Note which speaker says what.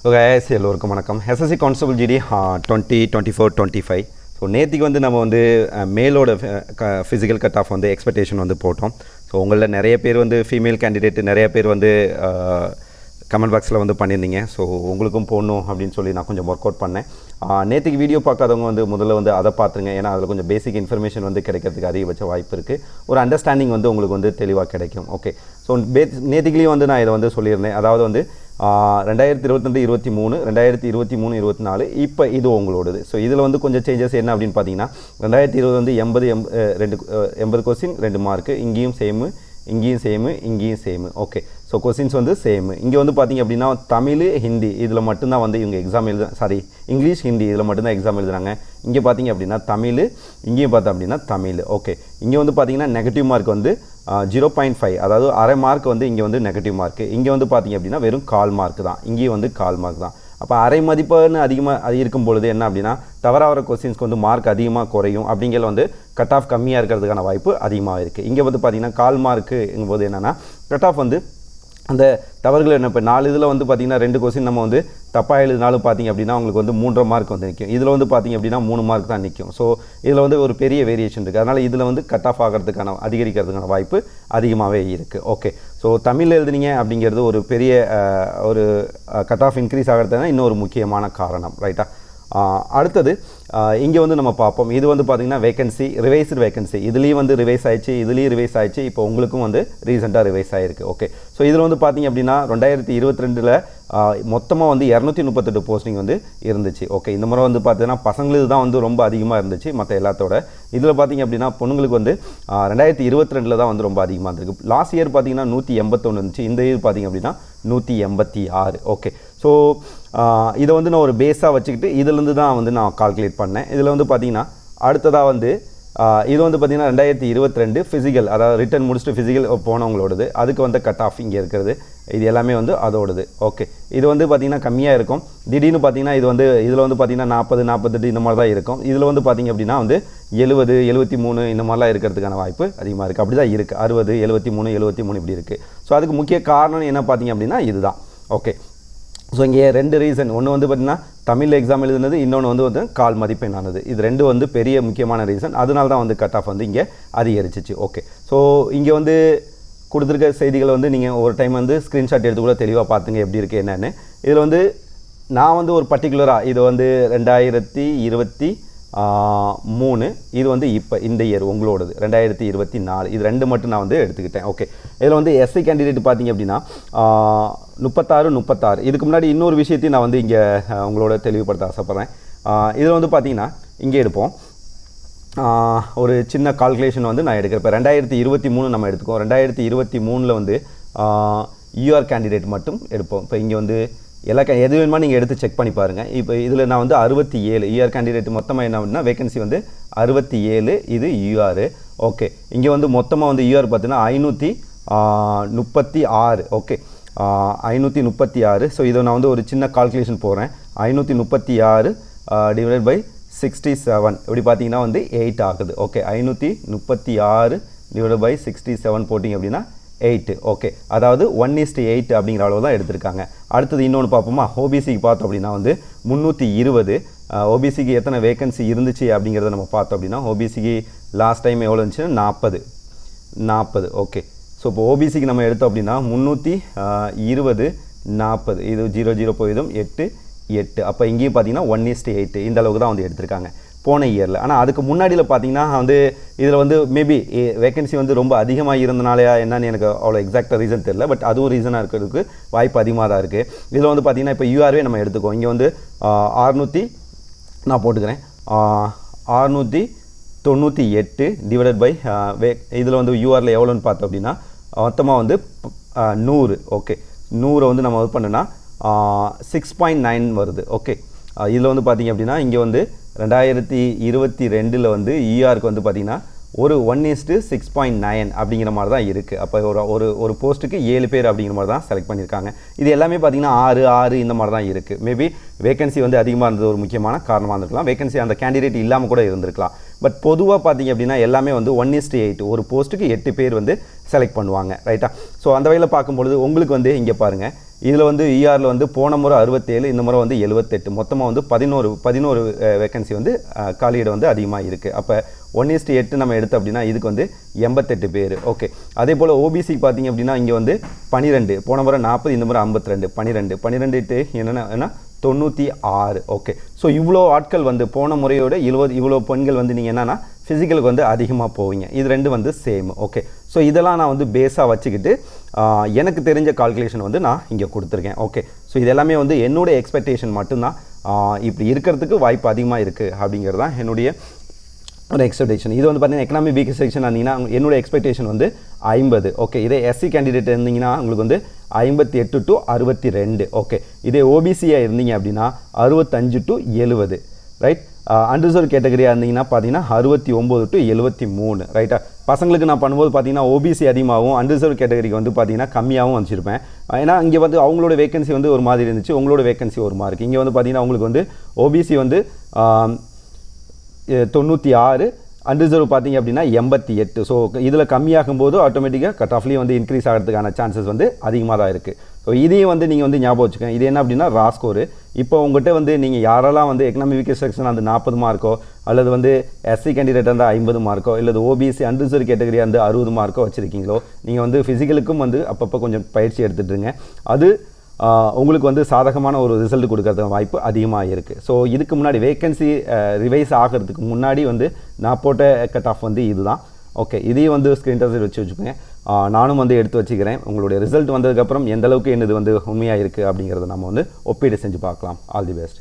Speaker 1: So guys எல்லோருக்கும் வணக்கம். SSC constable GT 2024-25. So நேற்றுக்கு வந்து நம்ம வந்து மேலோட ஃபிசிக்கல் கட் ஆஃப் வந்து எக்ஸ்பெக்டேஷன் வந்து போட்டோம். ஸோ உங்களில் நிறைய பேர் வந்து ஃபீமேல் கேண்டிடேட் நிறைய பேர் வந்து கமெண்ட் பாக்ஸில் வந்து பண்ணியிருந்தீங்க. ஸோ உங்களுக்கும் போடணும் அப்படின்னு சொல்லி நான் கொஞ்சம் ஒர்க் அவுட் பண்ணேன். நேற்றுக்கு வீடியோ பார்க்காதவங்க வந்து முதல்ல வந்து அதை பார்த்துருங்க. ஏன்னா அதில் கொஞ்சம் பேசிக் இன்ஃபர்மேஷன் வந்து கிடைக்கிறதுக்கு அதிகபட்ச வாய்ப்பு இருக்குது. ஒரு அண்டர்ஸ்டாண்டிங் வந்து உங்களுக்கு வந்து தெளிவாக கிடைக்கும். ஓகே, ஸோ நேற்றுக்குலேயும் வந்து நான் இதை வந்து சொல்லியிருந்தேன். அதாவது வந்து 2022-23, 2023-24 இப்போ இது உங்களோடது. ஸோ இதில் வந்து கொஞ்சம் சேஞ்சஸ் என்ன அப்படின்னு பார்த்தீங்கன்னா, 2020 வந்து 80 கொஸ்டின் 2 மார்க்கு, இங்கேயும் சேமு, இங்கேயும் சேமு, இங்கேயும் சேமு. ஓகே, ஸோ கொஸ்டின்ஸ் வந்து சேமு. இங்கே வந்து பார்த்திங்க அப்படின்னா தமிழ், ஹிந்தி இதில் மட்டும்தான் வந்து இவங்க எக்ஸாம் இங்கிலீஷ், ஹிந்தி இதில் மட்டும்தான் எக்ஸாம் எழுதுறாங்க. இங்கே பார்த்திங்க அப்படின்னா தமிழ், இங்கேயும் பார்த்தோம் அப்படின்னா தமிழ். ஓகே, இங்கே வந்து பார்த்திங்கன்னா நெகட்டிவ் மார்க் வந்து 0.5, அதாவது அரை மார்க் வந்து இங்கே வந்து நெகட்டிவ் மார்க்கு. இங்கே வந்து பார்த்திங்க அப்படின்னா வெறும் 1/4 மார்க் தான், இங்கேயும் வந்து 1/4 மார்க் தான். அப்போ அரை மதிப்புன்னு அதிகமாக இருக்கும் பொழுது என்ன அப்படின்னா தவறாகிற கொஸ்டின்ஸ்க்கு வந்து மார்க் அதிகமாக குறையும். அப்படிங்கிற வந்து கட் ஆஃப் கம்மியாக இருக்கிறதுக்கான வாய்ப்பு அதிகமாக இருக்குது. இங்கே வந்து பார்த்திங்கன்னா 1/4 மார்க்குங்கும்போது என்னென்னா கட் ஆஃப் வந்து அந்த தவறுகள் என்ன, இப்போ 4 இதில் வந்து பார்த்திங்கன்னா 2 கொஸ்டின் நம்ம வந்து தப்பாக எழுதினாலும் பார்த்திங்க அப்படின்னா உங்களுக்கு வந்து 3.5 மார்க் வந்து நிற்கும். இதில் வந்து பார்த்திங்க அப்படின்னா 3 மார்க் தான் நிற்கும். ஸோ இதில் வந்து ஒரு பெரிய வேரியேஷன் இருக்குது. அதனால் இதில் வந்து கட் ஆஃப் ஆகிறதுக்கான அதிகரிக்கிறதுக்கான வாய்ப்பு அதிகமாகவே இருக்குது. ஓகே, ஸோ தமிழ் எழுதுனீங்க அப்படிங்கிறது ஒரு பெரிய ஒரு கட் ஆஃப் இன்க்ரீஸ் ஆகிறதுனா இன்னொரு முக்கியமான காரணம். ரைட்டா? அடுத்தது இங்கே வந்து நம்ம பார்ப்போம். இது வந்து பார்த்திங்கன்னா வேகன்சி, ரிவைஸ்டு வேகன்சி. இதுலேயும் வந்து ரிவைஸ் ஆயிடுச்சு, இதுலேயும் ரிவைஸ் ஆயிடுச்சு. இப்போ உங்களுக்கும் வந்து ரீசெண்டாக ரிவைஸ் ஆகிருக்கு. ஓகே, ஸோ இதில் வந்து பார்த்திங்க அப்படின்னா 2022 மொத்தமாக வந்து 238 போஸ்டிங் வந்து இருந்துச்சு. ஓகே, இந்த முறை வந்து பார்த்தீங்கன்னா பசங்களுக்கு தான் வந்து ரொம்ப அதிகமாக இருந்துச்சு மற்ற எல்லாத்தோட. இதில் பார்த்திங்க அப்படின்னா பொண்ணுங்களுக்கு வந்து 2022 தான் வந்து ரொம்ப அதிகமாக இருந்திருக்கு. லாஸ்ட் இயர் பார்த்திங்கன்னா 181 இருந்துச்சு. இந்த இயர் பார்த்திங்க அப்படின்னா 186. ஓகே, ஸோ இதை வந்து நான் ஒரு பேஸாக வச்சுக்கிட்டு இதிலேருந்து தான் வந்து நான் கால்குலேட் பண்ணேன். இதில் வந்து பார்த்திங்கன்னா அடுத்ததாக வந்து இது வந்து பார்த்திங்கன்னா 2022 ஃபிசிக்கல், அதாவது ரிட்டன் முடிச்சுட்டு ஃபிசிக்கல் போனவங்களோடது. அதுக்கு வந்து கட் ஆஃப் இங்கே இருக்கிறது. இது எல்லாமே வந்து அதோடது. ஓகே, இது வந்து பார்த்திங்கன்னா கம்மியாக இருக்கும். திடீர்னு பார்த்திங்கன்னா இதில் வந்து பார்த்திங்கன்னா 40, 48 இந்த மாதிரி தான் இருக்கும். இதில் வந்து பார்த்திங்க அப்படின்னா வந்து 70, 73 இந்த மாதிரிலாம் இருக்கிறதுக்கான வாய்ப்பு அதிகமாக இருக்குது. அப்படி தான் இருக்குது. 60, 73, 73 இப்படி இருக்குது. ஸோ அதுக்கு முக்கிய காரணம் என்ன பார்த்திங்க அப்படின்னா இதுதான். ஓகே, ஸோ இங்கே 2 ரீசன். ஒன்று வந்து பார்த்திங்கன்னா தமிழ் எக்ஸாம் எழுதுனது, இன்னொன்று வந்து 1/4 மதிப்பெண்ணானது. இது 2 வந்து பெரிய முக்கியமான ரீசன். அதனால தான் வந்து கட் ஆஃப் வந்து இங்கே அதிகரிச்சிச்சு. ஓகே, ஸோ இங்கே வந்து கொடுத்துருக்க செய்திகளை வந்து நீங்கள் ஒரு டைம் வந்து ஸ்க்ரீன்ஷாட் எடுத்து கூட தெளிவாக பார்த்துங்க எப்படி இருக்குது என்னென்னு. இதில் வந்து நான் வந்து ஒரு பர்டிகுலராக இது வந்து 2023, இது வந்து இப்போ இந்த இயர் உங்களோடது 2024, இது 2 மட்டும் நான் வந்து எடுத்துக்கிட்டேன். ஓகே, இதில் வந்து எஸ்சி கேண்டிடேட் பார்த்திங்க அப்படின்னா 36. இதுக்கு முன்னாடி இன்னொரு விஷயத்தையும் நான் வந்து இங்கே உங்களோட தெளிவுபடுத்த ஆசைப்பட்றேன். இதில் வந்து பார்த்திங்கன்னா இங்கே எடுப்போம். ஒரு சின்ன கால்குலேஷன் வந்து நான் எடுக்கிறேன். இப்போ 2023 நம்ம எடுத்துக்கோம். 2023 வந்து யூஆர் கேண்டிடேட் மட்டும் எடுப்போம். இப்போ இங்கே வந்து எது வேணுமா நீங்கள் எடுத்து செக் பண்ணி பாருங்கள். இப்போ இதில் நான் வந்து 67 யூஆர் கேண்டிடேட் மொத்தமாக என்ன அப்படின்னா வேகன்சி வந்து 67, இது யூஆர். ஓகே, இங்கே வந்து மொத்தமாக வந்து யூஆர் பார்த்தீங்கன்னா 536. ஓகே, 536. ஸோ இதை நான் வந்து ஒரு சின்ன கால்குலேஷன் போகிறேன். 536 டிவைடட் பை 67 எப்படி பார்த்தீங்கன்னா வந்து 8 ஆகுது. ஓகே, 536 டிவைடட் பை 67 போட்டிங்க அப்படின்னா 8. ஓகே, அதாவது 1:8 அப்படிங்கிற அளவு தான் எடுத்திருக்காங்க. அடுத்தது இன்னொன்று பார்ப்போமா. ஓபிசிக்கு பார்த்தோம் அப்படின்னா வந்து 320. ஓபிசிக்கு எத்தனை வேகன்சி இருந்துச்சு அப்படிங்கிறத நம்ம பார்த்தோம் அப்படின்னா ஓபிசிக்கு லாஸ்ட் டைம் எவ்வளோ இருந்துச்சுன்னா 40. ஓகே, ஸோ இப்போ ஓபிசிக்கு நம்ம எடுத்தோம் அப்படின்னா 320, 40, இது 0 போயிடும் 8. அப்போ இங்கேயும் பார்த்தீங்கன்னா 1:8 இந்த அளவுக்கு தான் வந்து எடுத்திருக்காங்க போன இயரில். ஆனால் அதுக்கு முன்னாடியில் பார்த்தீங்கன்னா வந்து இதில் வந்து மேபி வேகன்சி வந்து ரொம்ப அதிகமாக இருந்தனாலையா என்னன்னு எனக்கு அவ்வளோ எக்ஸாக்டாக ரீசன் தெரியல. பட் அதுவும் ரீசனாக இருக்கிறதுக்கு வாய்ப்பு அதிகமாக தான் இருக்குது. இதில் வந்து பார்த்திங்கன்னா இப்போ யூஆர்வே நம்ம எடுத்துக்கோம். இங்கே வந்து 600 நான் போட்டுக்கிறேன். 698 டிவைடட் பை இதில் வந்து யூஆரில் எவ்வளோன்னு பார்த்தோம் அப்படின்னா மொத்தமாக வந்து 100. ஓகே, 100 வந்து நம்ம இது பண்ணுன்னா 6.9 வருது. ஓகே, இதில் வந்து பார்த்திங்க அப்படின்னா இங்கே வந்து 2022 வந்து ஈஆருக்கு வந்து பார்த்திங்கன்னா ஒரு 1:6.9 அப்படிங்கிற மாதிரி தான் இருக்குது. அப்போ ஒரு போஸ்ட்டுக்கு 7 பேர் அப்படிங்கிற மாதிரி தான் செலக்ட் பண்ணியிருக்காங்க. இது எல்லாமே பார்த்திங்கன்னா 6 இந்த மாதிரி தான் இருக்குது. மேபி வேகன்சி வந்து அதிகமாக இருந்தது ஒரு முக்கியமான காரணமாக இருந்திருக்கலாம். வேகன்சி அந்த கேண்டிடேட் இல்லாமல் கூட இருந்திருக்கலாம். பட் பொதுவாக பார்த்திங்க அப்படின்னா எல்லாமே வந்து 1:8, ஒரு போஸ்ட்டுக்கு 8 பேர் வந்து செலக்ட் பண்ணுவாங்க. ரைட்டா? ஸோ அந்த வகையில் பார்க்கும்பொழுது உங்களுக்கு வந்து இங்கே பாருங்கள், இதில் வந்து இஆரில் வந்து போன முறை 67, இந்த முறை வந்து 78, மொத்தமாக வந்து 11 வேக்கன்சி வந்து காலியிடம் வந்து அதிகமாக இருக்குது. அப்போ 1:8 நம்ம எடுத்தோம் அப்படின்னா இதுக்கு வந்து 88 பேர். ஓகே, அதே போல் ஓபிசிக்கு பார்த்தீங்க அப்படின்னா இங்கே வந்து 12, போன முறை 40, இந்த முறை 52, 12 என்னென்னா 96. ஓகே, ஸோ இவ்வளோ ஆட்கள் வந்து போன முறையோட இவ்வளோ பெண்கள் வந்து நீங்கள் என்னென்னா ஃபிசிக்கலுக்கு வந்து அதிகமாக போவீங்க. இது ரெண்டு வந்து சேம். ஓகே, ஸோ இதெல்லாம் நான் வந்து பேஸாக வச்சுக்கிட்டு எனக்கு தெரிஞ்ச கால்குலேஷன் வந்து நான் இங்கே கொடுத்துருக்கேன். ஓகே, ஸோ இது எல்லாமே வந்து என்னுடைய எக்ஸ்பெக்டேஷன் மட்டும்தான். இப்படி இருக்கிறதுக்கு வாய்ப்பு அதிகமாக இருக்குது அப்படிங்கிறது தான் என்னுடைய ஒரு எக்ஸ்பெக்டேஷன். இது வந்து பார்த்தீங்கன்னா எக்கனாமிக் வீக் செக்ஷன் இருந்தீங்கன்னா என்னோட எக்ஸ்பெக்டேஷன் வந்து 50. ஓகே, இதே எஸ்சி கேண்டிடேட் இருந்தீங்கன்னா உங்களுக்கு வந்து 58 to 62. ஓகே, இதே ஓபிசியாக இருந்தீங்க அப்படின்னா 65 to 70. ரைட், அன்ரிசர்வ் கேட்டகரியாக இருந்தீங்கன்னா பார்த்தீங்கன்னா 69 to 73. ரைட்டா, பசங்களுக்கு நான் பண்ணும்போது பார்த்தீங்கன்னா ஓபிசி அதிகமாகவும் அன்ரிசர்வ் கேட்டகரிக்கு வந்து பார்த்தீங்கன்னா கம்மியாகவும் வச்சுருப்பேன். ஏன்னா இங்கே வந்து அவங்களோட வேகன்சி வந்து ஒரு மாதிரி இருந்துச்சு, உங்களோட வேகன்சி ஒரு மாதிரி இருக்குது. இங்கே வந்து பார்த்தீங்கன்னா உங்களுக்கு வந்து ஓபிசி வந்து 96, அன்ரிசர்வ் பார்த்தீங்க அப்படின்னா 88. ஸோ இதில் கம்மியாகும் போது ஆட்டோமேட்டிக்காக கட் ஆஃப்லேயும் வந்து இன்க்ரீஸ் ஆகிறதுக்கான சான்சஸ் வந்து அதிகமாக தான் இருக்குது. ஸோ இதையும் வந்து நீங்கள் வந்து ஞாபகம் வச்சுக்கோங்க. இது என்ன அப்படின்னா ரா ஸ்கோரு. இப்போ உங்கள்கிட்ட வந்து நீங்கள் யாரெல்லாம் வந்து எக்கனாமிக் வீக்கர் செக்ஷன் அந்த 40 மார்க்கோ அல்லது வந்து எஸ்சி கேண்டிடேட் வந்து 50 மார்க்கோ இல்லது ஓபிசி அன்ரிசர்வ் கேட்டகரி வந்து 60 மார்க்கோ வச்சுருக்கீங்களோ, நீங்கள் வந்து ஃபிசிக்கலுக்கும் வந்து அப்பப்போ கொஞ்சம் பயிற்சி எடுத்துகிட்டுருங்க. அது உங்களுக்கு வந்து சாதகமான ஒரு ரிசல்ட் கொடுக்கறதுக்கு வாய்ப்பு அதிகமாக இருக்குது. ஸோ இதுக்கு முன்னாடி வேக்கன்சி ரிவைஸ் ஆகிறதுக்கு முன்னாடி வந்து நான் போட்ட கட் ஆஃப் வந்து இதுதான். ஓகே, இதையும் வந்து ஸ்க்ரீன் டச் வச்சுக்கோங்க. நானும் வந்து எடுத்து வச்சுக்கிறேன். உங்களுடைய ரிசல்ட் வந்ததுக்கப்புறம் எந்த அளவுக்கு என்னது வந்து உண்மையாக இருக்குது அப்படிங்கிறத நம்ம வந்து ஒப்பீடு செஞ்சு பார்க்கலாம். All the best.